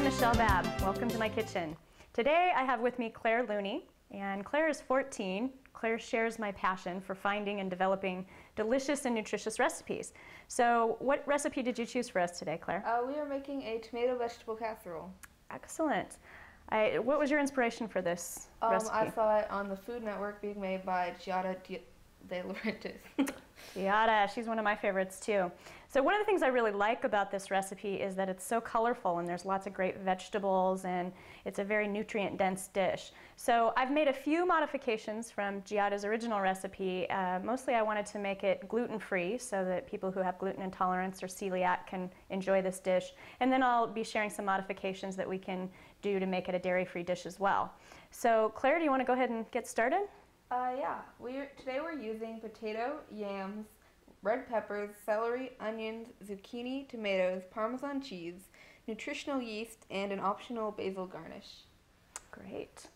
I'm Michelle Babb. Welcome to my kitchen. Today I have with me Claire Looney, and Claire is 14. Claire shares my passion for finding and developing delicious and nutritious recipes. So what recipe did you choose for us today, Claire? We are making a tomato vegetable casserole. Excellent. What was your inspiration for this recipe? I saw it on the Food Network being made by Giada de Laurentiis. Giada, she's one of my favorites too. So one of the things I really like about this recipe is that it's so colorful and there's lots of great vegetables and it's a very nutrient dense dish. So I've made a few modifications from Giada's original recipe. Mostly I wanted to make it gluten-free so that people who have gluten intolerance or celiac can enjoy this dish. And then I'll be sharing some modifications that we can do to make it a dairy-free dish as well. So Claire, do you want to go ahead and get started? Yeah. Today we're using potato, yams, red peppers, celery, onions, zucchini, tomatoes, Parmesan cheese, nutritional yeast, and an optional basil garnish. Great.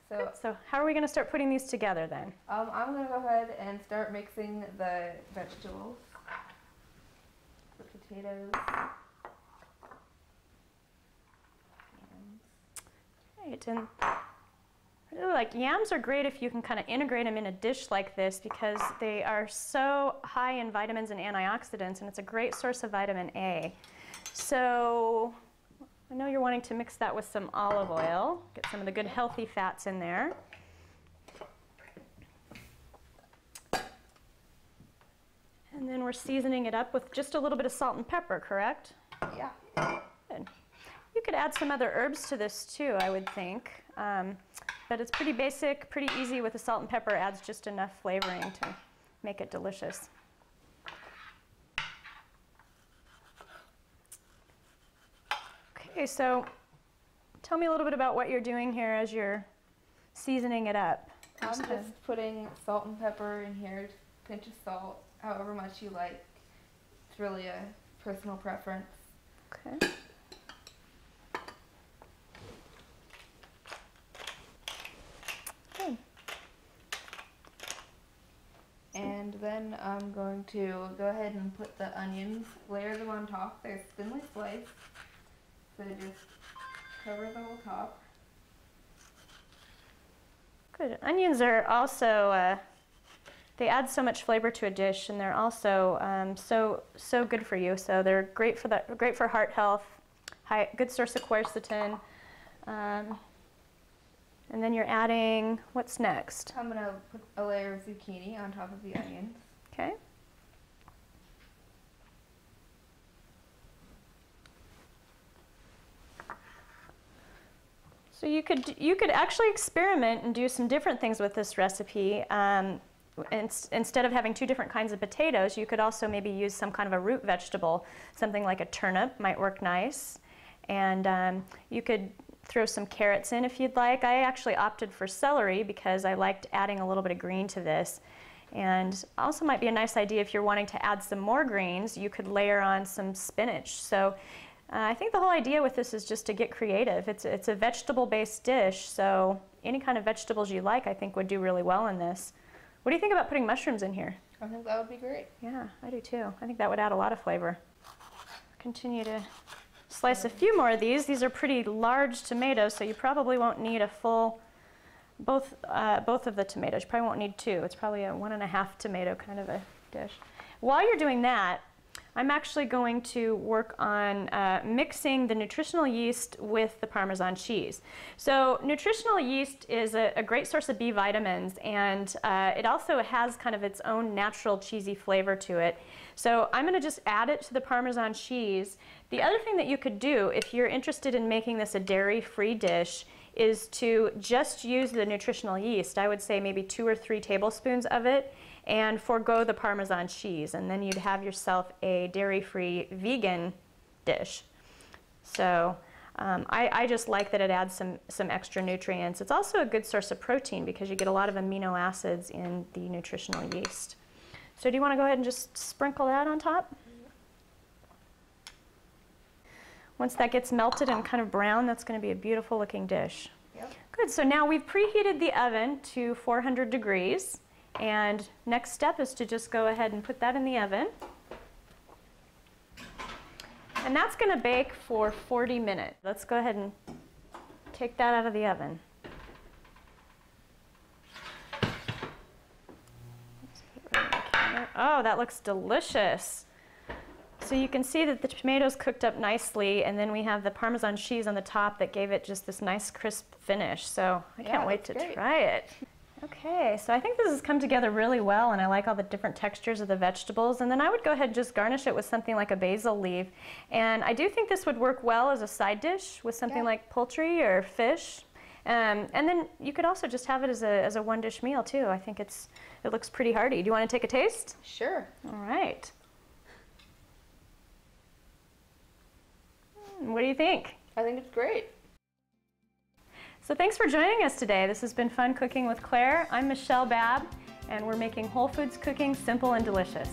So how are we going to start putting these together then? I'm going to go ahead and start mixing the vegetables. The potatoes. Right, and I really like yams are great if you can kind of integrate them in a dish like this because they are so high in vitamins and antioxidants, and it's a great source of vitamin A. So I know you're wanting to mix that with some olive oil, get some of the good healthy fats in there. And then we're seasoning it up with just a little bit of salt and pepper, correct? Yeah. Good. You could add some other herbs to this too, I would think. But it's pretty basic, pretty easy with the salt and pepper. Adds just enough flavoring to make it delicious. Okay, so tell me a little bit about what you're doing here as you're seasoning it up. I'm just putting salt and pepper in here, a pinch of salt, however much you like. It's really a personal preference. Okay. And then I'm going to go ahead and put the onions, layer them on top. They're thinly sliced, so just cover the whole top. Good. Onions are also, they add so much flavor to a dish, and they're also so good for you. So they're great for heart health, good source of quercetin. And then you're adding, what's next? I'm going to put a layer of zucchini on top of the onions. Okay. So you could actually experiment and do some different things with this recipe. Instead of having two different kinds of potatoes, you could also maybe use some kind of a root vegetable. Something like a turnip might work nice. And you could throw some carrots in if you'd like. I actually opted for celery because I liked adding a little bit of green to this. And also might be a nice idea if you're wanting to add some more greens, you could layer on some spinach. So I think the whole idea with this is just to get creative. It's a vegetable-based dish, so any kind of vegetables you like I think would do really well in this. What do you think about putting mushrooms in here? I think that would be great. Yeah, I do too. I think that would add a lot of flavor. Continue to slice a few more of these. These are pretty large tomatoes, so you probably won't need a full, both of the tomatoes. You probably won't need two. It's probably a 1.5 tomato kind of a dish. While you're doing that, I'm actually going to work on mixing the nutritional yeast with the Parmesan cheese. So nutritional yeast is a great source of B vitamins, and it also has kind of its own natural cheesy flavor to it. So I'm going to just add it to the Parmesan cheese. The other thing that you could do if you're interested in making this a dairy-free dish is to just use the nutritional yeast. I would say maybe 2 or 3 tablespoons of it, and forego the Parmesan cheese, and then you'd have yourself a dairy-free vegan dish. So I just like that it adds some extra nutrients. It's also a good source of protein because you get a lot of amino acids in the nutritional yeast. So do you want to go ahead and just sprinkle that on top? Once that gets melted and kind of brown, that's going to be a beautiful looking dish. Yep. Good, so now we've preheated the oven to 400 degrees. And next step is to just go ahead and put that in the oven. And that's going to bake for 40 minutes. Let's go ahead and take that out of the oven. Oh, that looks delicious. So you can see that the tomatoes cooked up nicely, and then we have the Parmesan cheese on the top that gave it just this nice crisp finish. So I can't wait to try it. Okay, so I think this has come together really well, and I like all the different textures of the vegetables. And then I would go ahead and just garnish it with something like a basil leaf. And I do think this would work well as a side dish with something like poultry or fish. And then you could also just have it as a one-dish meal too. I think it looks pretty hearty. Do you want to take a taste? Sure. All right. What do you think? I think it's great. So thanks for joining us today. This has been Fun Cooking with Claire. I'm Michelle Babb, and we're making whole foods cooking simple and delicious.